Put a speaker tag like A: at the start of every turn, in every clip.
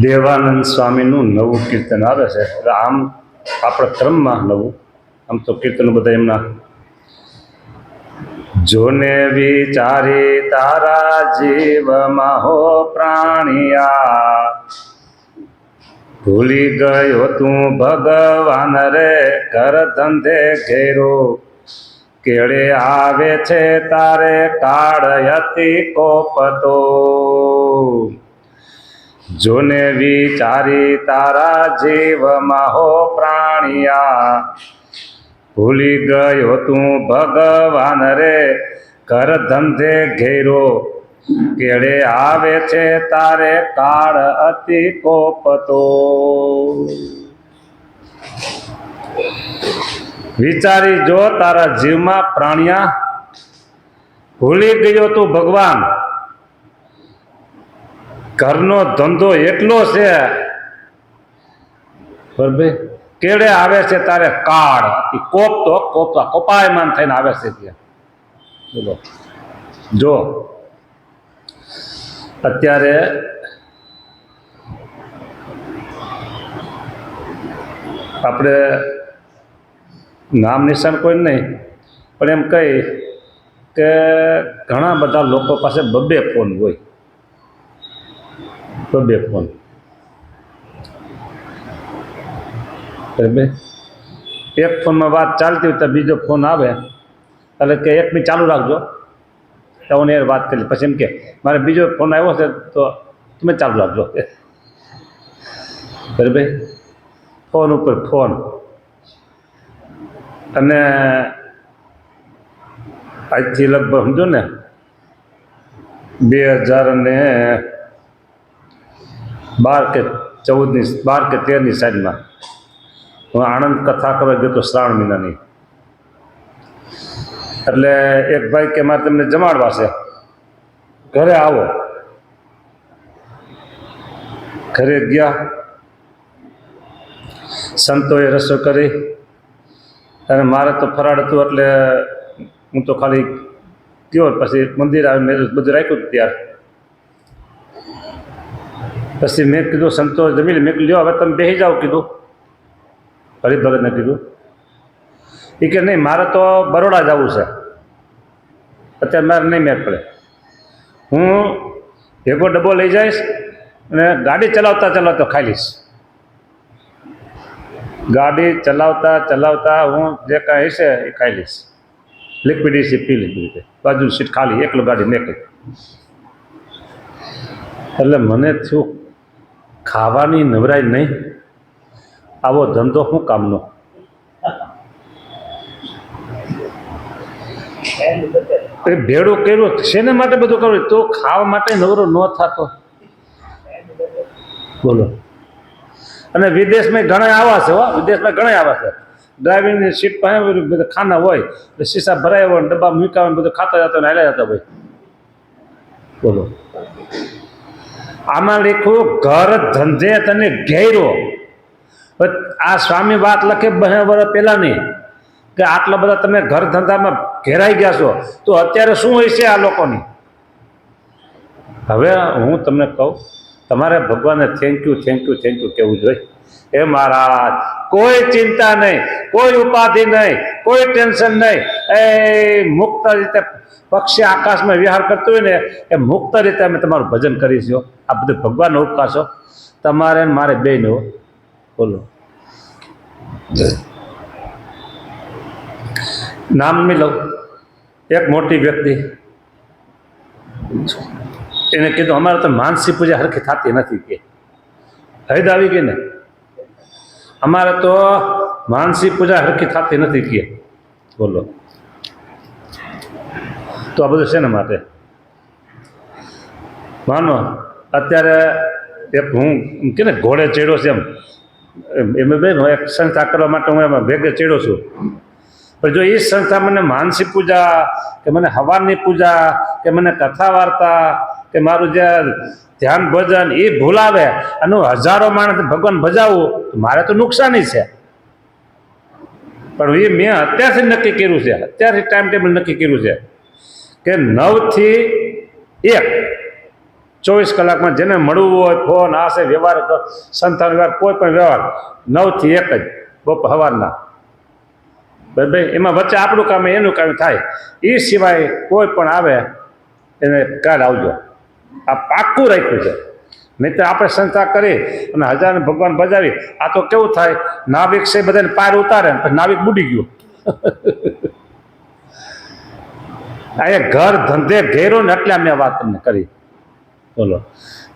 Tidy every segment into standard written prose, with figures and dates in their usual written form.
A: દેવાનંદ સ્વામીનું નવું કીર્તન આવે છે. એટલે આમ આપણા ક્રમમાં નવું, આમ તો કીર્તન બધા એમના. જોને વિચારી તારા જીવમાં હો પ્રાણિયા, ભૂલી ગયો તું ભગવાન રે ઘર ધંધે ઘેરો, કેળે આવે છે તારે કાળ અતિ કોપતો. જોને વિચારી તારા જીવમાં હો પ્રાણિયા, ભૂલી ગયો તું ભગવાન રે ઘર ધંધે ઘેરો, કેળે આવે છે તારે કાળ અતિ કોપતો. વિચારી જો તારા જીવમાં પ્રાણિયા, ભૂલી ગયો તું ભગવાન, ઘરનો ધંધો એટલો છે બરાબર, કેળે આવે છે તારે કાળ કોપતો, કોપતા કોપાયમાન થઈને આવે છે ત્યાં. બોલો, જો અત્યારે આપણે નામ નિશાન કોઈ નહીં, પણ એમ કહી કે ઘણા બધા લોકો પાસે બબે ફોન હોય, બબે ફોન. એક ફોનમાં વાત ચાલતી હોય તો બીજો ફોન આવે એટલે કે એક મિનિટ ચાલુ રાખજો, તો હું એ વાત કરી. પછી એમ કે મારે બીજો ફોન આવ્યો છે તો તમે ચાલુ રાખજો. બરાબર, ફોન ઉપર ફોન. અને આજથી લગભગ સમજો ને 2012 કે 14 12 કે 13 સાઈડમાં હું આણંદ કથા કરવા ગયો હતો શ્રાવણ મહિનાની. એટલે એક ભાઈ કે મારે તમને જમાડવા છે, ઘરે આવો. ઘરે ગયા, સંતોએ રસોઈ કરી અને મારે તો ફરાળ હતું એટલે હું તો ખાલી ગયો. પછી મંદિર આવી મેં બધું રાખ્યું ત્યાર. પછી મેં કીધું સંતો જમી લે, મેં કીધું હવે તમે બેસી જાઓ કીધું. હરિભગતને કીધું. એ કે નહીં મારે તો બરોડા જવું છે, અત્યારે મારે નહીં મેળ પડે. હું ભેગો ડબ્બો લઈ જઈશ અને ગાડી ચલાવતા ચલાવતા ખાઈ લઈશ. ગાડી ચલાવતા ચલાવતા હું જે કાંઈ હશે એ ખાઈ લઈશ. લિક્વિડ પી લીધી, બાજુ સીટ ખાલી, એકલો ગાડી નીકળી. એટલે મને થયું ખાવાની નવરાય નહીં, આવો ધંધો શું કામનો. એ ભેડું કર્યું શેને માટે બધું કર્યું, તો ખાવા માટે નવરો ન થતો. બોલો. અને વિદેશમાં ઘણા આવા છે, વિદેશમાં ઘણા આવા છે. ડ્રાઇવિંગની સીટ પાસે બધા ખાના હોય, એટલે શીશા ભરાય હોય, ડબ્બા મૂકા હોય, બધું ખાતા જતા હાલ્યા જતા ભાઈ. બોલો, આમાં લખ્યું ઘર ધંધે તને ઘેરો. આ સ્વામી વાત લખે 2 વર્ષ પહેલાની કે આટલા બધા તમે ઘર ધંધામાં ઘેરાઈ ગયા છો, તો અત્યારે શું હોય છે આ લોકોની. હવે હું તમને કહું, તમારે ભગવાનને થેન્ક યુ કહેવું જોઈએ. એ મહારાજ કોઈ ચિંતા નહીં, કોઈ ઉપાધિ નહીં, કોઈ ટેન્શન નહીં. એ મુક્ત રીતે પક્ષી આકાશમાં વિહાર કરતો હોય ને એ મુક્ત રીતે અમે તમારું ભજન કરીશું. આ બધું ભગવાનનો ઉપકાર છો તમારે મારે બેન. બોલો, નામ નહીં લઉં. એક મોટી વ્યક્તિ, એને કીધું અમારે તો માનસી પૂજા હરખી થતી નથી કે હૈદ આવી ગઈ ને, અમારે તો માનસી પૂજા હરખી થતી નથી કે. બોલો, તો આ બધું છે ને માટે માનો. અત્યારે એક હું કે ને ઘોડે ચડ્યો છે એમ બેન એક સંસ્થા કરવા માટે હું એમાં ભેગે ચડ્યો છું. પણ જો એ સંસ્થા મને માનસી પૂજા કે મને હવારની પૂજા કે મને કથા વાર્તા કે મારું જે ધ્યાન ભજન એ ભૂલાવે અને હજારો માણસ ભગવાન ભજાવું તો મારે તો નુકસાની છે. પણ એ મેં અત્યારથી નક્કી કર્યું છે, અત્યારથી ટાઈમ ટેબલ નક્કી કર્યું છે કે 9 થી 1 24 કલાકમાં જેને મળવું હોય ફોન આશે વ્યવહાર સંતાન વ્યવહાર કોઈ પણ વ્યવહાર 9 થી 1 જ સવારના, બરાબર. એમાં વચ્ચે આપણું કામ એનું કામ થાય. એ સિવાય કોઈ પણ આવે એને કાલ આવજો, આ પાક્કું રાખ્યું છે. નહીં તો આપણે સંસ્થા કરી અને હજારને ભગવાન બજાવી, આ તો કેવું થાય, નાવિક છે બધાને પાર ઉતારે ને પછી નાવિક બુડી ગયું. અહીંયા ઘર ધંધે ઘેરો ને એટલે મેં વાત તમને કરી. બોલો,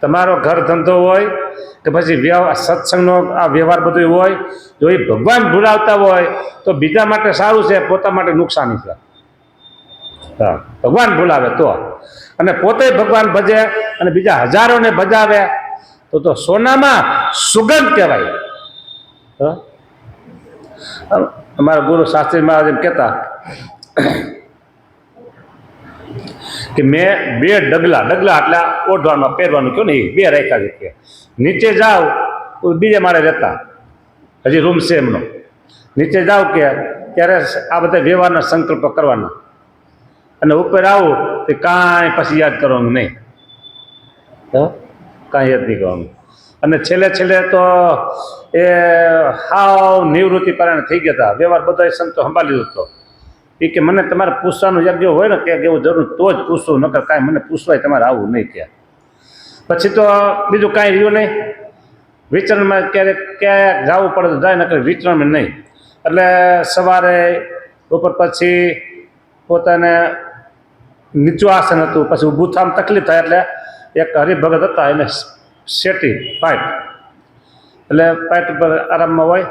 A: તમારો ઘર ધંધો હોય કે પછી સત્સંગનો આ વ્યવહાર બધું હોય, જો એ ભગવાન ભૂલાવતા હોય તો બીજા માટે સારું છે, પોતા માટે નુકસાની છે. હા, ભગવાન ભૂલાવે તો, અને પોતે ભગવાન ભજે અને બીજા હજારોને ભજાવે તો સોનામાં સુગંધ કહેવાય. અમારા ગુરુ શાસ્ત્રી મહારાજ એમ કહેતા કે મેં 2 ડગલા એટલે ઓઢવામાં પહેરવાનું કહો ને, એ 2 રાખ્યા છે. નીચે જાઓ તો બીજે માળે રહેતા, હજી રૂમ છે એમનો. નીચે જાઓ કે ત્યારે આ બધા વ્યવહારના સંકલ્પ કરવાના, અને ઉપર આવું તો કાંઈ પછી યાદ કરવાનું નહીં, કાંઈ યાદ નહીં કરવાનું. અને છેલ્લે તો એ હાવ નિવૃત્તિ પારાયણ થઈ ગયા હતા. વ્યવહાર બધા સંતો સંભાળી લીધો હતો. એ કે મને તમારે પૂછવાનું યોગ્ય હોય ને ક્યાંક એવું જરૂર તો જ પૂછવું, નકર કાંઈ મને પૂછવાય તમારે આવું નહીં ત્યાં. પછી તો બીજું કાંઈ રહ્યું નહીં. વિચરણમાં ક્યારેક જવું પડે તો જાય, નકર વિચરણમાં નહીં. એટલે સવારે બપોર પછી પોતાને નીચું આસન હતું, પછી ઊભું થવામાં તકલીફ થાય એટલે એક હરિભગત હતા, એને શેટી પાઇટ, એટલે પાઇટ ઉપર આરામમાં હોય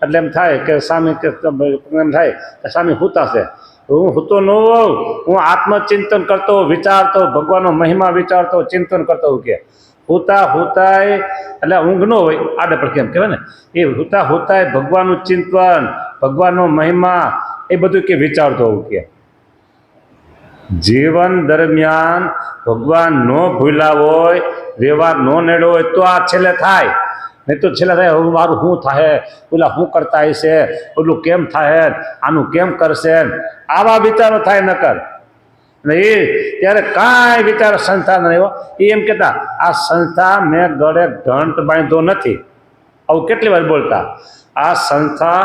A: એટલે એમ થાય કે સ્વામી એમ થાય કે સ્વામી હુતા છે. હું હુતો ન હોઉં, હું આત્મચિંતન કરતો, વિચારતો, ભગવાનનો મહિમા વિચારતો, ચિંતન કરતો હોઉં. કે હુતાય એટલે ઊંઘ ન હોય, આડે પણ કેમ કહેવાય ને, એ હુતાય ભગવાનનું ચિંતન, ભગવાનનો મહિમા એ બધું કે વિચારતો હોઉં. કે જીવન દરમિયાન ભગવાન ન ભૂલ્યા હોય, વ્યવહાર ન નેડો હોય તો આ છેલ્લે થાય. નહીં તો છેલ્લે થાય મારું શું થાય, પેલા શું કરતા હશે, પેલું કેમ થાય, આનું કેમ કરશે, આવા વિચારો થાય નકર. અને એ ત્યારે કાંઈ વિચાર સંસ્થા નહીં. એ એમ કહેતા આ સંસ્થા મેં ગળે ઘંટ બાંધ્યો નથી. આવું કેટલી વાર બોલતા, આ સંસ્થા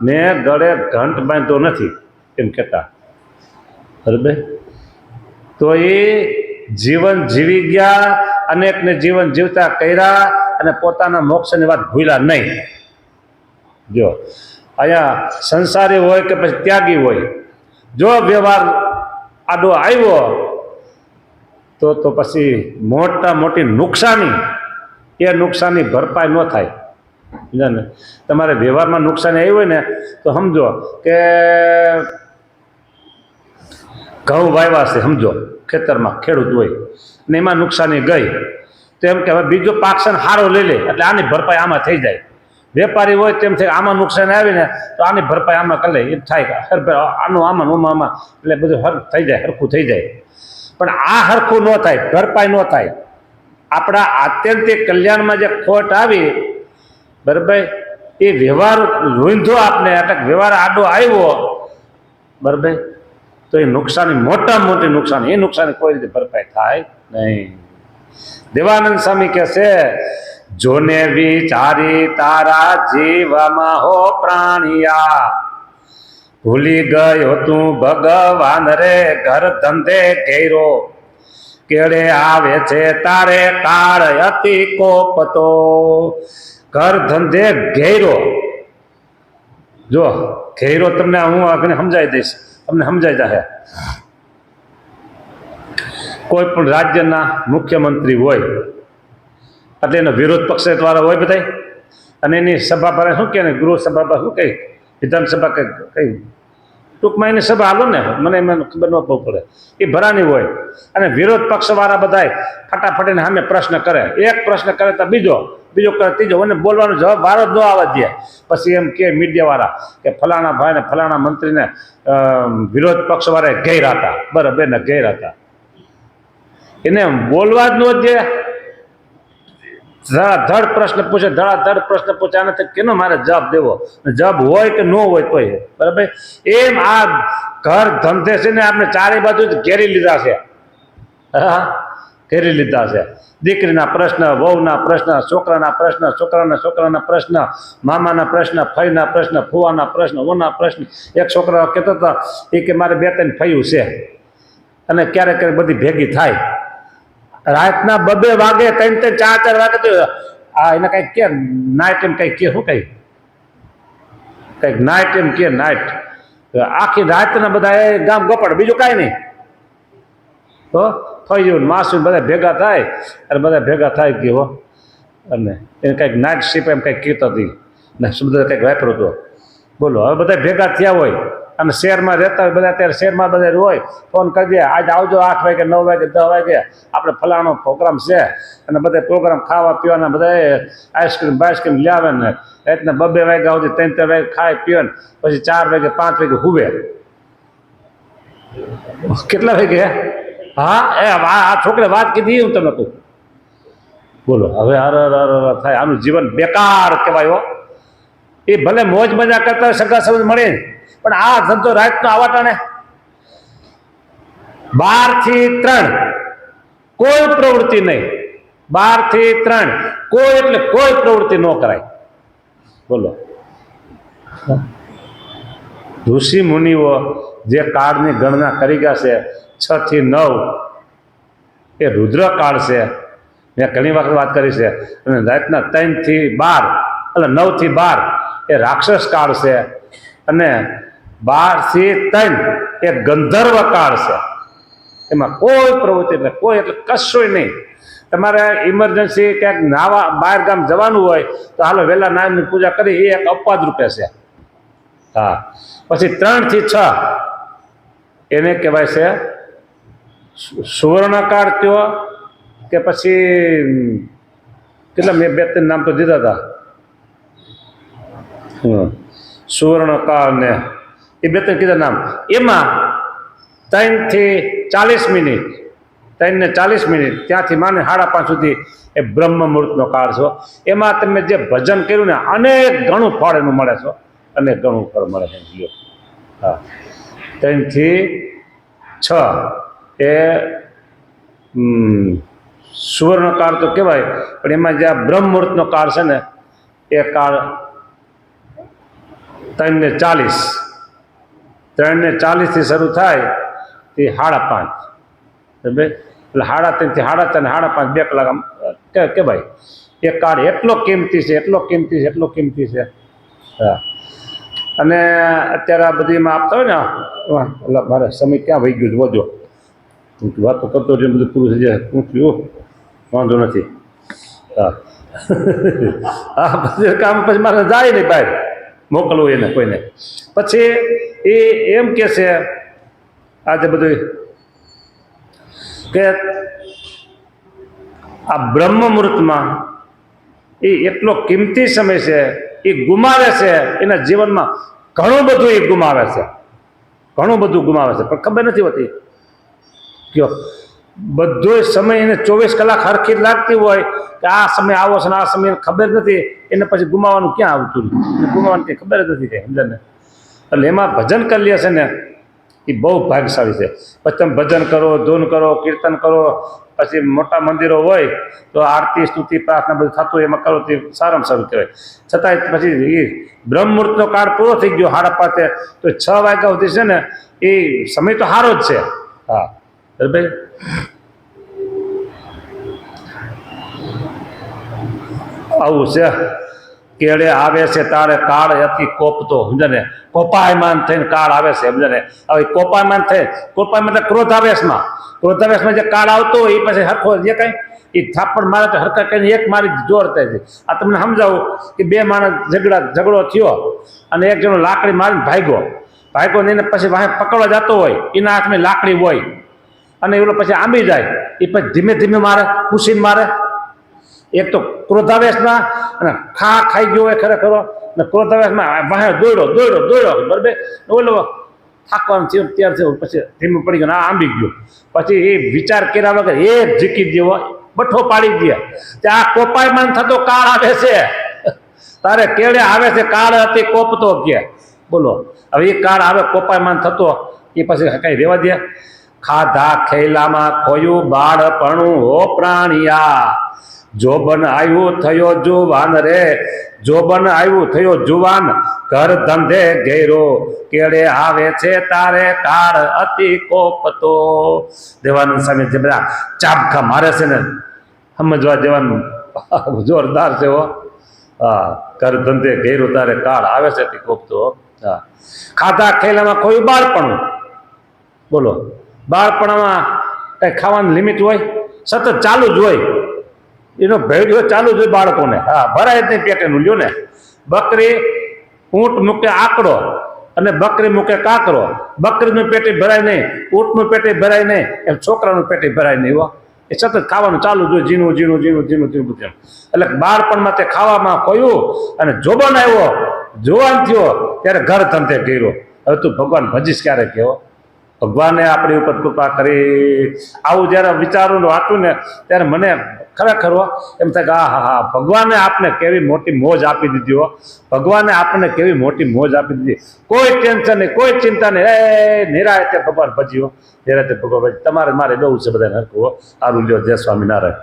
A: મેં ગળે ઘંટ બાંધ્યો નથી એમ કહેતા, બરાબર. તો એ જીવન જીવી ગયા, અનેકને જીવન જીવતા કર્યા, અને પોતાના મોક્ષની વાત ભૂલ્યા નહીં. જો અહીંયા સંસારી હોય કે પછી ત્યાગી હોય, જો વ્યવહાર આડો આવ્યો તો પછી મોટી નુકસાની, એ નુકસાની ભરપાઈ ન થાય. ને તમારે વ્યવહારમાં નુકસાની આવી હોય ને તો સમજો કે ઘઉં વાવ્યા છે, સમજો ખેતરમાં ખેડૂત હોય ને એમાં નુકસાની ગઈ, તો એમ કે હવે બીજો પાક છે ને સારો લઈ લે એટલે આની ભરપાઈ આમાં થઈ જાય. વેપારી હોય તેમ થાય આમાં નુકસાન આવીને તો આની ભરપાઈ આમાં કરી લે, એમ થાય આનું આમાં એટલે બધું થઈ જાય, હરખું થઈ જાય. પણ આ હરખું ન થાય, ભરપાઈ ન થાય. આપણા આત્યંતિક કલ્યાણમાં જે ખોટ આવી, બરાબર, એ વ્યવહાર રૂંધો આપને, એટલે વ્યવહાર આડો આવ્યો, બરાબર, તો એ નુકસાની મોટામાં મોટી નુકસાની, એ નુકસાની કોઈ રીતે ભરપાઈ થાય નહીં. દેવાનંદ સ્વામી કહે છે, જોને વિચારી તારા જીવમાં હો પ્રાણિયા, ભૂલી ગયો તું ભગવાન રે ઘર ધંધે ઘેરો, કેળે આવે છે તારે કાળ અતિ કોપતો. ઘર ધંધે ઘેરો, જો ઘેરો તમને હું આગળ સમજાવી દઈશ, તમને સમજાઈ જાય. કોઈ પણ રાજ્યના મુખ્યમંત્રી હોય એટલે એનો વિરોધ પક્ષ વાળા હોય બધા, અને એની સભા પર શું કહે ને, ગૃહ સભા પર શું કહી, વિધાનસભા કઈ ટૂંકમાં એની સભા હાલો ને, મને એમાં ખબર ન પડે, એ ભરાની હોય. અને વિરોધ પક્ષ વાળા બધા ફટાફટીને સામે પ્રશ્ન કરે, એક પ્રશ્ન કરે તો બીજો કરે ત્રીજો, અને બોલવાનો જવાબ વારો જ ન આવવા દે. પછી એમ કે મીડિયાવાળા કે ફલાણા ભાઈને ફલાણા મંત્રીને વિરોધ પક્ષ વાળા ઘેરા હતા, બરાબર ને ઘેરા હતા, એને બોલવા જ ન દે. ધડ પ્રશ્ન પૂછે, ધડાધડ પ્રશ્ન પૂછે, આનાથી કેનો મારે જવાબ દેવો, જવાબ હોય કે ન હોય તોય, બરાબર. એમ આ ઘર ધંધે છે ને આપણે ચારે બાજુ ઘેરી લીધા છે. હા, ઘેરી લીધા છે. દીકરીના પ્રશ્ન, વહુના પ્રશ્ન, છોકરાના પ્રશ્ન, છોકરાના પ્રશ્ન, મામાના પ્રશ્ન, ફઈના પ્રશ્ન, ફુવાના પ્રશ્ન, ઓના પ્રશ્ન. એક છોકરા કહેતો હતો એ કે મારે 2-3 ફયું છે અને ક્યારેક ક્યારેક બધી ભેગી થાય. રાતના 2-2 વાગે, 3-3, 4-4 વાગે તો આ એને કંઈક કે નાઇટ એમ કંઈક કે શું કંઈક નાઇટ એમ કે નાઇટ. આખી રાતના બધા ગામ ગોપડ, બીજું કાંઈ નહીં. તો થઈ ગયું માસું બધા ભેગા થાય અને બધા ભેગા થાય કે હો અને એને કંઈક નાઇટ શિપ એમ કંઈક કહેતો હતી ને શબ્દ કંઈક વાપરો હતો. બોલો હવે બધા ભેગા થયા હોય અને શહેરમાં રહેતા હોય બધા, અત્યારે શહેરમાં બધા હોય, ફોન કરી દે આજે આવજો 8 વાગે 9 વાગે 10 વાગે આપણે ફલાણો પ્રોગ્રામ છે અને બધા પ્રોગ્રામ ખાવા પીવાના બધા આઈસ્ક્રીમ બાઈસ્ક્રીમ લાવે ને એટલે 2-2 વાગ્યા સુધી 3-3 વાગે ખાય પીવે ને પછી 4 વાગે 5 વાગે હુવે. કેટલા વાગે? હા એ આ છોકરે વાત કીધી હું તમને કહું. બોલો હવે હર થાય. આનું જીવન બેકાર કહેવાય હો. એ ભલે મોજ મજા કરતા હોય, સગા સંબંધ મળે, પણ આ ધંધો રાતનો આવાટાણે 12 થી 3 કોઈ પ્રવૃત્તિ નહીં. 12 થી 3 કોઈ એટલે કોઈ પ્રવૃત્તિ ન કરાય. બોલો ઋષિ મુનિઓ જે કાળની ગણના કરી ગયા છે 6 થી 9 એ રુદ્ર કાળ છે. મેં ઘણી વખત વાત કરી છે. અને રાતના 3 થી 12 એટલે 9 થી 12 એ રાક્ષસ કાળ છે અને 12 થી 3 એ ગંધર્વ કાળ છે. એમાં કોઈ પ્રવૃત્તિ નહીં, કોઈ એટલે કશું નહીં. તમારે ઇમરજન્સી ક્યાંક નાવા બહાર ગામ જવાનું હોય તો હાલો વહેલા નારાયણની પૂજા કરી, એ એક અપવાદ રૂપે છે. હા પછી 3 થી 6 એને કહેવાય છે સુવર્ણકાળ કયો કે પછી કેટલા મેં 2-3 નામ તો દીધા હતા. સુવર્ણકાળ ને એ 2-3 કીધા નામ. એમાં 3 થી 40 મિનિટ, 3 ને 40 મિનિટ ત્યાંથી માને 5:30 સુધી એ બ્રહ્મ મુહૂર્તનો કાળ છે. એમાં તમે જે ભજન કર્યું ને અનેક ઘણું ફળ એનું મળે છે, અનેક ઘણું ફળ મળે છે. હા 3 થી 6 એ સુવર્ણકાળ તો કહેવાય, પણ એમાં જે આ બ્રહ્મ મુહૂર્તનો કાળ છે ને એ કાળ 3 ને 40 થી શરૂ થાય તે 5:30 એટલે 3:30 થી 4:30 ને 5:30 2 કલાક આમ કે ભાઈ એ કાળ એટલો કિંમતી છે, એટલો કિંમતી છે, એટલો કિંમતી છે. હા અને અત્યારે આ બધીમાં આપતા હોય ને એટલે મારે સમય ક્યાં વહી ગયું જોજો. વાતો કરતો જે બધું પૂરું થઈ જાય હું થયું વાંધો નથી. હા હા પછી કામ પછી મારે જાય નહીં બહાર મોકલવું એને કોઈને. પછી એ એમ કહે છે આજે બધું કે આ બ્રહ્મ મુહૂર્તમાં એ એટલો કિંમતી સમય છે, એ ગુમાવે છે એના જીવનમાં ઘણું બધું એ ગુમાવે છે, ઘણું બધું ગુમાવે છે પણ ખબર નથી હોતી. કયો બધો સમય એને 24 કલાક હરખી લાગતી હોય કે આ સમય આવો છે ને આ સમય ખબર નથી, એને પછી ગુમાવાનું ક્યાં આવતું નથી, ગુમાવાનું કંઈ ખબર જ નથી કંઈ સમજને. એટલે એમાં ભજન કરી લે છે ને એ બહુ ભાગ્યશાળી છે. પછી તમે ભજન કરો, ધૂન કરો, કીર્તન કરો, પછી મોટા મંદિરો હોય તો આરતી સ્તુતિ પ્રાર્થના બધું થતું હોય એમાં કરો તે સારામાં સારું કહેવાય. છતાંય પછી એ બ્રહ્મ મુહૂર્તનો કાળ પૂરો થઈ ગયો 5:30 તો 6 વાગ્યા સુધી છે ને એ સમય તો સારો જ છે. હા ભાઈ આવું છે. કેળે આવે છે તારે કાળ અતિ કોપતો સમજને, કોપાયમાન થઈને કાળ આવે છે સમજને. હવે કોપાયમાન થઈ, કોપાયમાન એટલે ક્રોધાવેશમાં, ક્રોધાવેશમાં જે કાળ આવતો હોય એ પછી હરખો જે કાંઈ એ થાપડ મારે તો હરખા કરીને એક મારી જોર થાય છે. આ તમને સમજાવું કે 2 માણસ ઝઘડો થયો અને એક જણો લાકડી મારીને ભાગ્યો ને એને પછી વાહે પકડવા જતો હોય, એના હાથમાં લાકડી હોય અને એનો પછી આંબી જાય, એ પછી ધીમે ધીમે મારે, પૂછીને મારે. એક તો ક્રોધાવેશમાં અને ખાઈ ગયો હોય ખરેખર ને ક્રોધાવેશમાં વાહે દોડ્યો બરાબર, ઓલો થાકવાનું થયું ત્યાર થયું પછી ધીમું પડી ગયું, આ આંબી ગયો. પછી એ વિચાર કર્યા વગર એક ઝીકી દેવો, બઠ્ઠો પાડી દે કે આ કોપાયમાન થતો કાળ આવે છે, તારે કેળે આવે છે કાળ હતી કોપતો કે. બોલો હવે એ કાળ આવે કોપાયમાન થતો એ પછી કઈ રહેવા દે. ખાધા ખેલામાં ખોયું બાળપણું હો પ્રાણિયા, જોબન આવ્યું થયો જુવાન રે, જોબન આવ્યું થયો જુવાન, ઘર ધંધે ઘેરો, કેડે આવે છે તારે કાળ અતિ કોપતો. દેવાનંદ સ્વામી જે બધા ચાબખા મારે છે ને સમજવા દેવાનું જોરદાર છે હો. હા, ઘર ધંધે ઘેરો તારે કાળ આવે છે અતિ કોપતો. હા, ખાધા ખેલામાં ખોયું બાળપણું. બોલો, બાળપણમાં કઈ ખાવાની લિમિટ હોય? સતત ચાલુ જ હોય, એનો ભેડિયો ચાલુ જ હોય બાળકોને. હા, ભરાય જ નહીં પેટેનું. લ્યો ને, બકરી ઊંટ મૂકે આંકડો અને બકરી મૂકે કાંકરો. બકરીનું પેટી ભરાય નહીં, ઊંટનું પેટી ભરાય નહીં, એમ છોકરાનું પેટી ભરાય નહીં. હો, એ સતત ખાવાનું ચાલુ જ હોય, ઝીણું ઝીણું ઝીણું ઝીણું ઝીણું ઝીણું. એટલે બાળપણમાં તે ખાવામાં ખોયું અને જોબન આવ્યો, જુવાન થયો ત્યારે ઘર ધંધે ગયો. હવે તું ભગવાન ભજીશ ક્યારે કહેવો? ભગવાને આપણી ઉપર કૃપા કરી. આવું જ્યારે વિચારું વાંચું ને ત્યારે મને ખરેખર એમ થાય કે આ હા હા, ભગવાને આપને કેવી મોટી મોજ આપી દીધી હો. ભગવાને આપણને કેવી મોટી મોજ આપી દીધી. કોઈ ટેન્શન નહીં, કોઈ ચિંતા નહીં. એ નિરાયતે ભગવાન ભજીઓ, નિરાયતે ભગવાન ભજી. તમારે મારે બહુ છે બધાને હરખું. સારું લ્યો, જય સ્વામિનારાયણ.